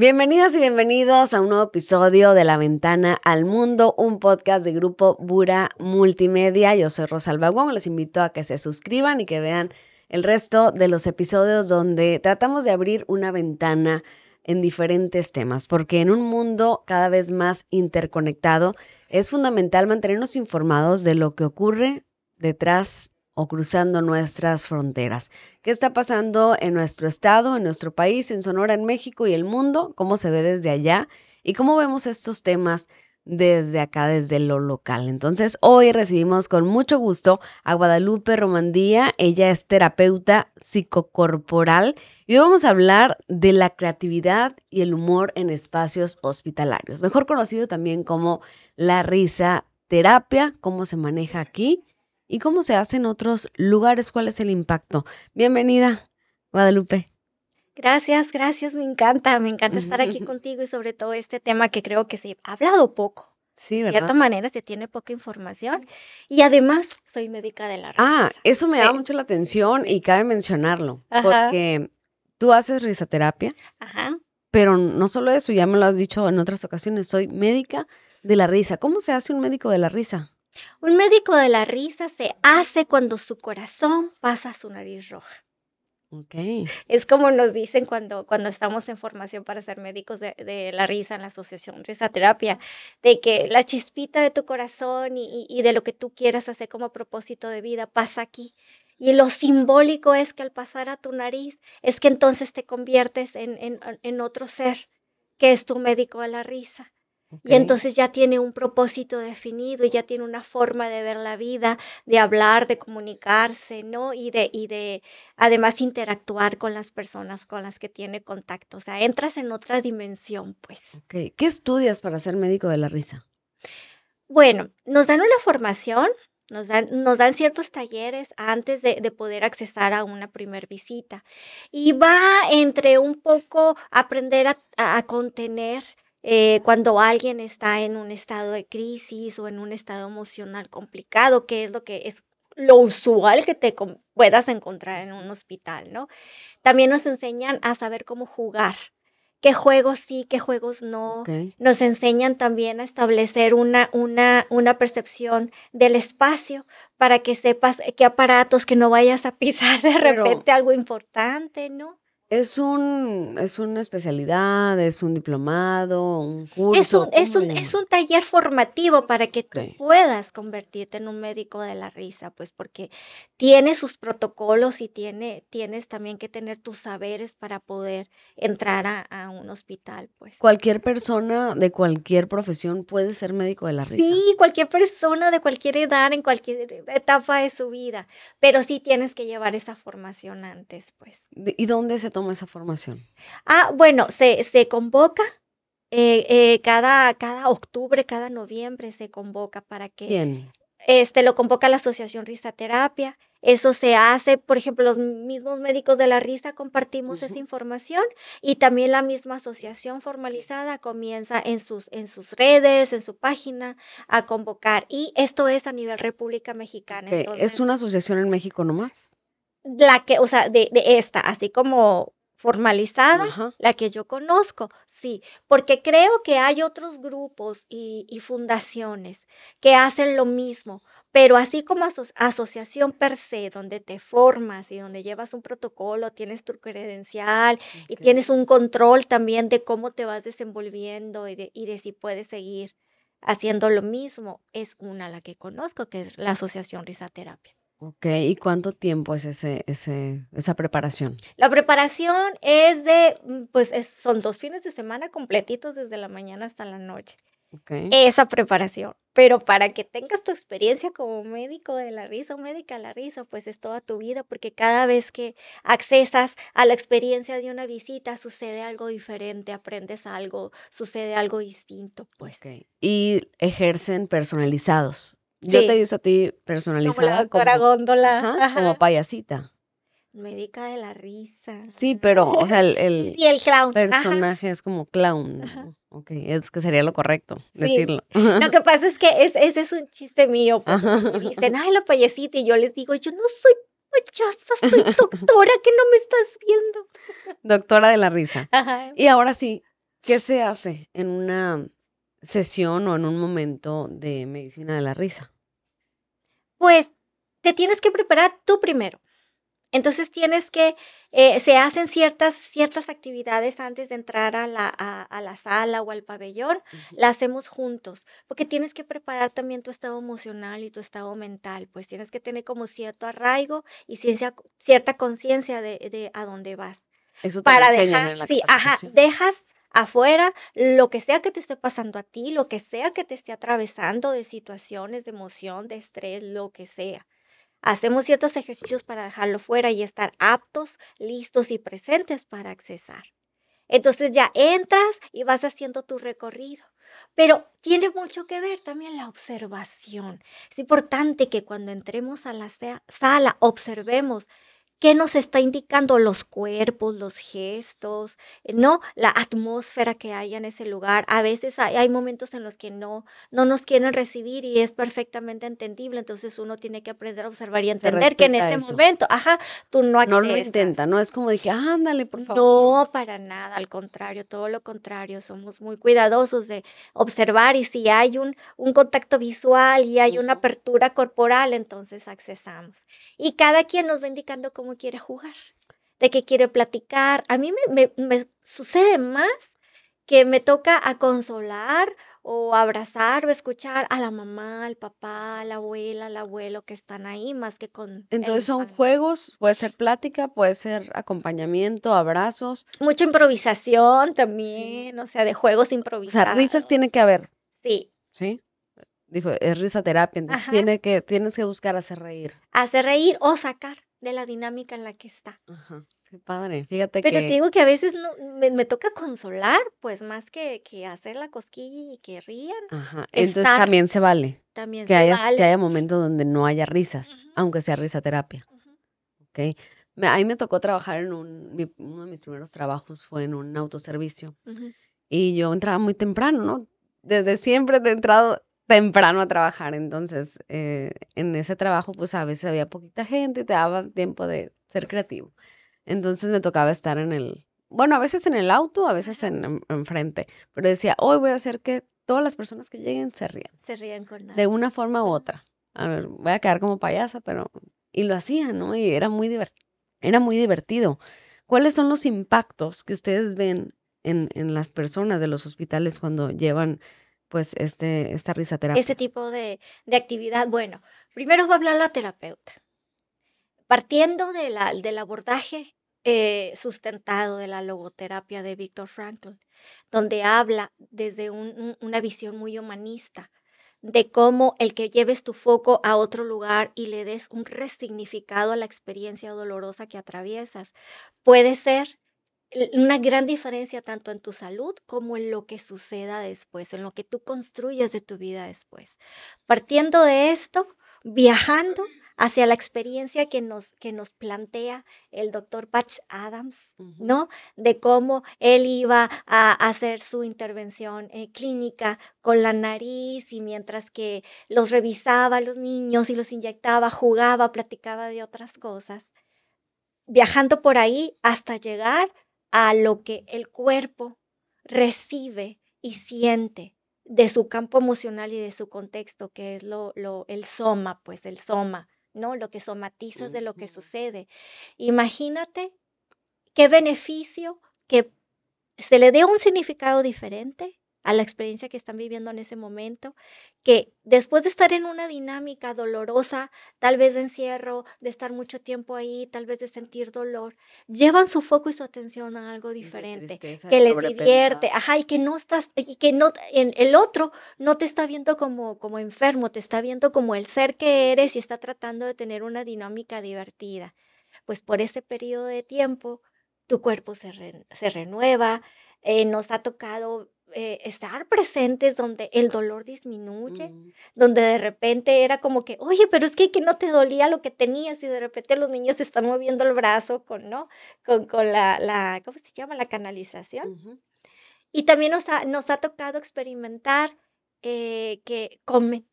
Bienvenidas y bienvenidos a un nuevo episodio de La Ventana al Mundo, un podcast de Grupo Bura Multimedia. Yo soy Rosalba Guam, les invito a que se suscriban y que vean el resto de los episodios donde tratamos de abrir una ventana en diferentes temas, porque en un mundo cada vez más interconectado es fundamental mantenernos informados de lo que ocurre detrás o cruzando nuestras fronteras. ¿Qué está pasando en nuestro estado, en nuestro país, en Sonora, en México y el mundo? ¿Cómo se ve desde allá? ¿Y cómo vemos estos temas desde acá, desde lo local? Entonces, hoy recibimos con mucho gusto a Guadalupe Romandía. Ella es terapeuta psicocorporal y hoy vamos a hablar de la creatividad y el humor en espacios hospitalarios, mejor conocido también como la risa terapia, cómo se maneja aquí y cómo se hace en otros lugares, cuál es el impacto. Bienvenida, Guadalupe. Gracias, me encanta estar aquí contigo y sobre todo este tema que creo que se ha hablado poco. Sí, De ¿verdad? cierta manera se tiene poca información y además soy médica de la Ah, risa. eso me llama Sí, mucho la atención y cabe mencionarlo, ajá, porque tú haces risoterapia, ajá. pero no solo eso, ya me lo has dicho en otras ocasiones, soy médica de la risa. ¿Cómo se hace un médico de la risa? Un médico de la risa se hace cuando su corazón pasa a su nariz roja. Ok, Es como nos dicen cuando estamos en formación para ser médicos de la risa en la asociación Risaterapia, de que la chispita de tu corazón y de lo que tú quieras hacer como propósito de vida pasa aquí. Y lo simbólico es que al pasar a tu nariz, es que entonces te conviertes en otro ser, que es tu médico de la risa. Y ok. entonces ya tiene un propósito definido, ya tiene una forma de ver la vida, de hablar, de comunicarse, ¿no? Y de además interactuar con las personas con las que tiene contacto. O sea, entras en otra dimensión, pues. Ok, ¿qué estudias para ser médico de la risa? Bueno, nos dan una formación, nos dan ciertos talleres antes de poder accesar a una primer visita. Y va entre un poco aprender a contener cuando alguien está en un estado de crisis o en un estado emocional complicado, que es lo que es lo usual que puedas encontrar en un hospital, ¿no? También nos enseñan a saber cómo jugar, qué juegos sí, qué juegos no. Ok. Nos enseñan también a establecer una percepción del espacio para que sepas qué aparatos, que no vayas a pisar de Pero repente algo importante, ¿no? es una especialidad, es un diplomado, un Es un, curso, es ¿cómo le un, es llaman? un taller formativo para que Ok. tú puedas convertirte en un médico de la risa, pues porque tiene sus protocolos y tienes también que tener tus saberes para poder entrar a un hospital, pues. Cualquier persona de cualquier profesión puede ser médico de la risa. Sí, cualquier persona de cualquier edad, en cualquier etapa de su vida, pero sí tienes que llevar esa formación antes, pues. ¿Y dónde se toma esa formación? Bueno, se convoca, cada octubre, cada noviembre se convoca para que ¿Quién? lo convoca la Asociación Risaterapia. Eso se hace, por ejemplo, los mismos médicos de la risa compartimos esa Ujú. información y también la misma asociación formalizada comienza en sus redes, en su página, a convocar. Y esto es a nivel República Mexicana. Ok, ¿es Entonces, una asociación en México nomás? o sea, de esta, así como formalizada, Ajá. la que yo conozco, sí, porque creo que hay otros grupos y fundaciones que hacen lo mismo, pero así como asociación per se, donde te formas y donde llevas un protocolo, tienes tu credencial y Ok. tienes un control también de cómo te vas desenvolviendo y de si puedes seguir haciendo lo mismo, es una la que conozco, que es la Asociación Risaterapia. Ok, ¿y cuánto tiempo es esa preparación? La preparación pues son 2 fines de semana completitos desde la mañana hasta la noche, Ok. esa preparación. Pero para que tengas tu experiencia como médico de la risa o médica de la risa, pues es toda tu vida, porque cada vez que accesas a la experiencia de una visita, sucede algo diferente, aprendes algo, sucede algo distinto, pues. Ok. Y ejercen personalizados. Yo te he Sí, visto a ti como la personalizada doctora como, Góndola, ajá, como ajá, payasita. médica de la risa. Sí, pero, o sea, el Sí, el clown, ajá, personaje es como clown, ajá. ¿no? Ok, es que sería lo correcto Sí, decirlo. lo que pasa es que ese es un chiste mío, porque Ajá. me dicen: "Ay, la payasita", y yo les digo: "Yo no soy payasa, soy doctora, que no me estás viendo". Doctora de la risa. Ajá. Y ahora sí, ¿Qué se hace en una sesión o en un momento de medicina de la risa? Pues te tienes que preparar tú primero. Entonces tienes que, se hacen ciertas actividades antes de entrar a la sala o al pabellón, Ujú. la hacemos juntos, porque tienes que preparar también tu estado emocional y tu estado mental, pues tienes que tener como cierto arraigo y cierta conciencia de a dónde vas. Eso te lo Para enseñan dejar, en la sí, ajá, capacitación. dejas afuera lo que sea que te esté pasando a ti, lo que sea que te esté atravesando de situaciones, de emoción, de estrés, lo que sea. Hacemos ciertos ejercicios para dejarlo fuera y estar aptos, listos y presentes para accesar. Entonces ya entras y vas haciendo tu recorrido. Pero tiene mucho que ver también la observación. Es importante que cuando entremos a la sala observemos qué nos está indicando los cuerpos, los gestos, ¿no? La atmósfera que hay en ese lugar. A veces hay momentos en los que no nos quieren recibir y es perfectamente entendible, entonces uno tiene que aprender a observar y Se entender que en respeta ese eso. momento, ajá, tú no No lo intenta, accesas. no es como de que, ándale, por favor. No. No, para nada, al contrario, todo lo contrario, somos muy cuidadosos de observar y si hay un contacto visual y hay una Ujú. apertura corporal, entonces accesamos. Y cada quien nos va indicando cómo quiere jugar, de qué quiere platicar. A mí me sucede más que me toca a consolar o abrazar o escuchar a la mamá, al papá, a la abuela, al abuelo que están ahí, más que con el Entonces son infante. juegos, puede ser plática, puede ser acompañamiento, abrazos. Mucha improvisación Sí. también, o sea, de juegos O sea, risas tiene improvisados. que haber, Sí, ¿sí? Dijo, es risa terapia, entonces ajá, tienes que buscar hacer reír. hacer reír o sacar de la dinámica en la que está. Ajá, qué padre. Fíjate Pero te que, digo que a veces no me toca consolar, pues, más que hacer la cosquilla y que rían, ajá, entonces estar, también se vale también que se que vale. haya momentos donde no haya risas, Ujú, aunque sea risa terapia, ujú, ¿ok? A mí me tocó trabajar en uno de mis primeros trabajos fue en un autoservicio ujú, y yo entraba muy temprano, ¿no? Desde siempre he entrado temprano a trabajar, entonces en ese trabajo pues a veces había poquita gente y te daba tiempo de ser creativo. Entonces me tocaba estar bueno, a veces en el auto, a veces ajá, enfrente, pero decía, hoy voy a hacer que todas las personas que lleguen se rían, se ríen con de algo. una forma u Ujú. otra. A ver, voy a quedar como payasa, pero... Y lo hacía, ¿no? Y era muy divertido. ¿Cuáles son los impactos que ustedes ven en las personas de los hospitales cuando llevan, pues, esta Ese risaterapia? tipo de actividad, bueno, primero va a hablar la terapeuta. Partiendo del abordaje, sustentado de la logoterapia de Viktor Frankl, donde habla desde una visión muy humanista, de cómo el que lleves tu foco a otro lugar y le des un resignificado a la experiencia dolorosa que atraviesas, puede ser una gran diferencia tanto en tu salud como en lo que suceda después, en lo que tú construyes de tu vida después. Partiendo de esto, viajando hacia la experiencia que nos plantea el doctor Patch Adams, Ujú. ¿no? De cómo él iba a hacer su intervención clínica con la nariz y mientras que los revisaba a los niños y los inyectaba, jugaba, platicaba de otras cosas, viajando por ahí hasta llegar a lo que el cuerpo recibe y siente de su campo emocional y de su contexto, que es el soma, pues el soma, ¿no? Lo que somatizas de lo que Ujú. sucede. Imagínate qué beneficio que se le dé un significado diferente a la experiencia que están viviendo en ese momento, que después de estar en una dinámica dolorosa, tal vez de encierro, de estar mucho tiempo ahí, tal vez de sentir dolor, llevan su foco y su atención a algo De diferente, tristeza, de que les divierte, sobrepensar. ajá, y que no estás, y que no, en el otro no te está viendo como enfermo, te está viendo como el ser que eres y está tratando de tener una dinámica divertida. Pues por ese periodo de tiempo, tu cuerpo se renueva, nos ha tocado, estar presentes donde el dolor disminuye, Mm. donde de repente era como que: "Oye, pero es que no te dolía lo que tenías", y de repente los niños están moviendo el brazo con, ¿no? Con ¿cómo se llama? La canalización. Ujú. Y también nos ha tocado experimentar, que comen,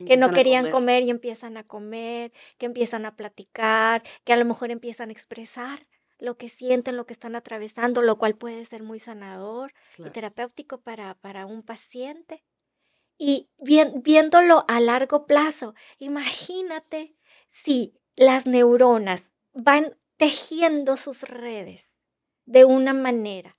que no Empiezan a querían comer. comer y empiezan a comer, que empiezan a platicar, que a lo mejor empiezan a expresar. lo que sienten, lo que están atravesando, lo cual puede ser muy sanador y Claro. terapéutico para un paciente. Y viéndolo a largo plazo, imagínate si las neuronas van tejiendo sus redes de una manera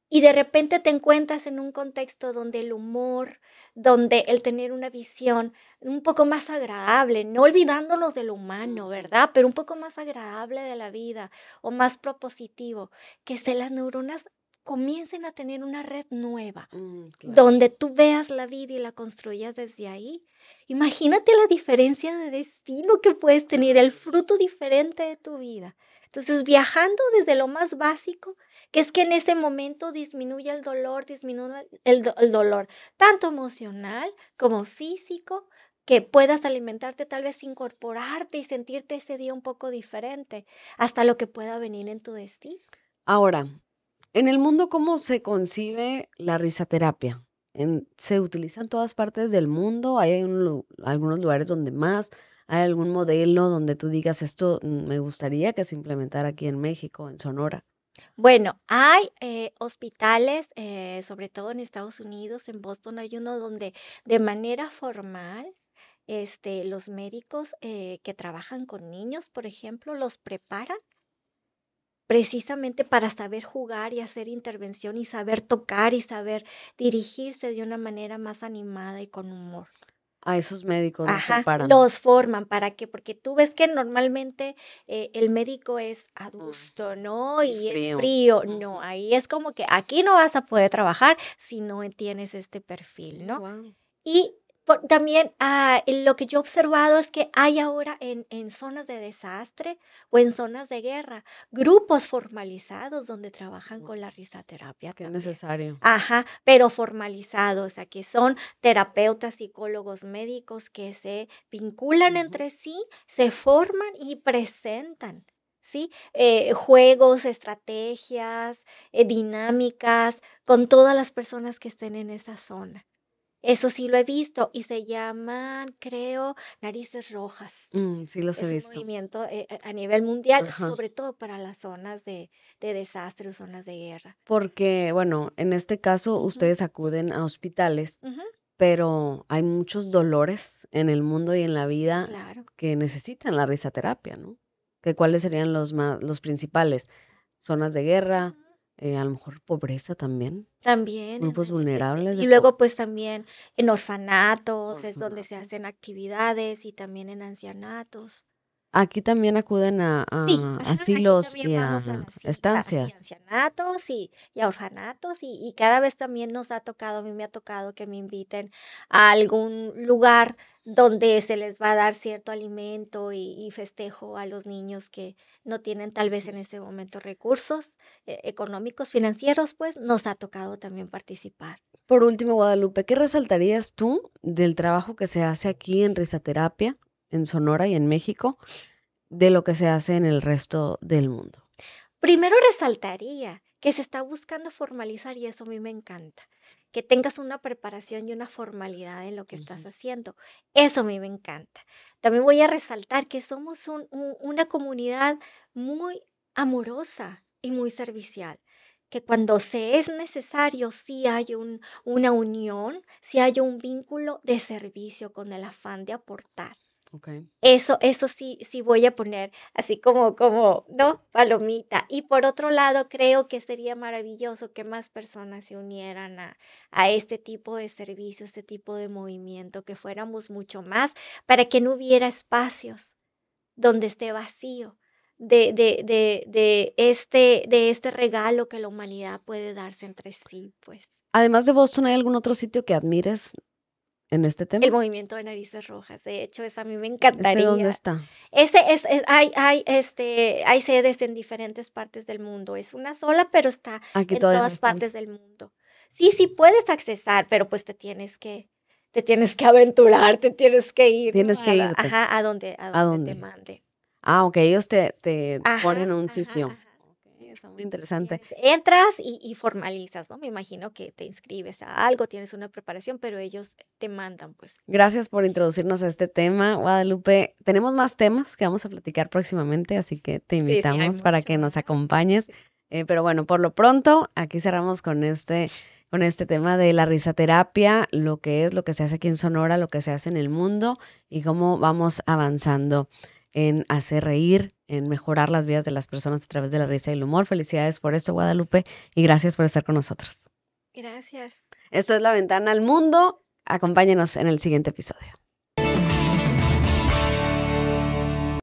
y de repente te encuentras en un contexto donde el humor, donde el tener una visión un poco más agradable, no olvidándonos de lo humano, Ujú. ¿verdad? Pero un poco más agradable de la vida o más propositivo, que se las neuronas comiencen a tener una red nueva, Claro. donde tú veas la vida y la construyas desde ahí. Imagínate la diferencia de destino que puedes tener, el fruto diferente de tu vida. Entonces, viajando desde lo más básico, que es que en ese momento disminuye el dolor, disminuye el dolor, tanto emocional como físico, que puedas alimentarte, tal vez incorporarte y sentirte ese día un poco diferente, hasta lo que pueda venir en tu destino. Ahora, en el mundo, ¿cómo se concibe la risaterapia? ¿Se utiliza en todas partes del mundo? ¿Hay algunos lugares donde más? ¿Hay algún modelo donde tú digas esto me gustaría que se implementara aquí en México, en Sonora? Bueno, hay hospitales, sobre todo en Estados Unidos, en Boston hay uno donde de manera formal, los médicos que trabajan con niños, por ejemplo, los preparan precisamente para saber jugar y hacer intervención y saber tocar y saber dirigirse de una manera más animada y con humor. A esos médicos los Ajá, preparan. los forman, ¿para qué? Porque tú ves que normalmente el médico es Mm, adusto, ¿no? y Y es frío. frío. No, Ujú. ahí es como que aquí no vas a poder trabajar si no tienes este perfil, ¿no? Wow. Y también lo que yo he observado es que hay ahora en zonas de desastre o en zonas de guerra grupos formalizados donde trabajan con la risaterapia Qué también. necesario. Ajá, pero formalizados, o sea, que son terapeutas, psicólogos, médicos que se vinculan Ujú. entre sí, se forman y presentan, ¿sí? Juegos, estrategias, dinámicas con todas las personas que estén en esa zona. Eso sí lo he visto y se llaman, creo, Narices Rojas. Sí, los he Es un visto. movimiento a nivel mundial, Ajá. sobre todo para las zonas de desastre o zonas de guerra. Porque, bueno, en este caso Ujú, ustedes acuden a hospitales, ujú, pero hay muchos dolores en el mundo y en la vida claro. que necesitan la risaterapia, ¿no? ¿Que cuáles serían los principales? Zonas de guerra, Ujú. a lo mejor pobreza también, También, grupos vulnerables y de luego pues también en orfanatos es donde se orfanatos. hacen actividades y también en ancianatos. Aquí también acuden Sí, a ajá, aquí asilos también y vamos a a sí, sí, estancias. ancianatos y a orfanatos, y cada vez también nos ha tocado, a mí me ha tocado que me inviten a algún lugar donde se les va a dar cierto alimento y festejo a los niños que no tienen tal vez en ese momento recursos, económicos, financieros, pues, nos ha tocado también participar. Por último, Guadalupe, ¿qué resaltarías tú del trabajo que se hace aquí en risaterapia, en Sonora y en México, de lo que se hace en el resto del mundo? Primero resaltaría que se está buscando formalizar y eso a mí me encanta, que tengas una preparación y una formalidad en lo que estás Ujú. haciendo. Eso a mí me encanta. También voy a resaltar que somos una comunidad muy amorosa y muy servicial, que cuando se es necesario sí hay una unión, sí hay un vínculo de servicio con el afán de aportar. Ok. Eso sí voy a poner así como, ¿no? Palomita. Y por otro lado, creo que sería maravilloso que más personas se unieran a este tipo de servicio, este tipo de movimiento, que fuéramos mucho más, para que no hubiera espacios donde esté vacío de este regalo que la humanidad puede darse entre sí, pues. Además de Boston, ¿hay algún otro sitio que admires en este El tema? movimiento de Narices Rojas, de hecho, esa a mí me ¿Ese dónde encantaría. está? Ese hay sedes en diferentes partes del mundo. Es una sola, pero está Aquí en todavía no todas están. partes del mundo. Sí, sí puedes accesar, pero pues te tienes que aventurar, te tienes que ir, ¿no? Tienes que irte. A ¿A donde te dónde? mande. Ah, ok, ellos te Ajá, ponen un ajá, sitio. ajá. Ok, eso, muy interesante. Entras y formalizas, ¿no? Me imagino que te inscribes a algo, tienes una preparación, pero ellos te mandan, pues. Gracias por introducirnos a este tema, Guadalupe. Tenemos más temas que vamos a platicar próximamente, así que te Sí, sí, hay invitamos para que mucho. nos acompañes. Pero bueno, por lo pronto, aquí cerramos con este tema de la risaterapia, lo que es, lo que se hace aquí en Sonora, lo que se hace en el mundo y cómo vamos avanzando en hacer reír, en mejorar las vidas de las personas a través de la risa y el humor. Felicidades por esto, Guadalupe, y gracias por estar con nosotros. Gracias. Esto es La Ventana al Mundo. Acompáñenos en el siguiente episodio.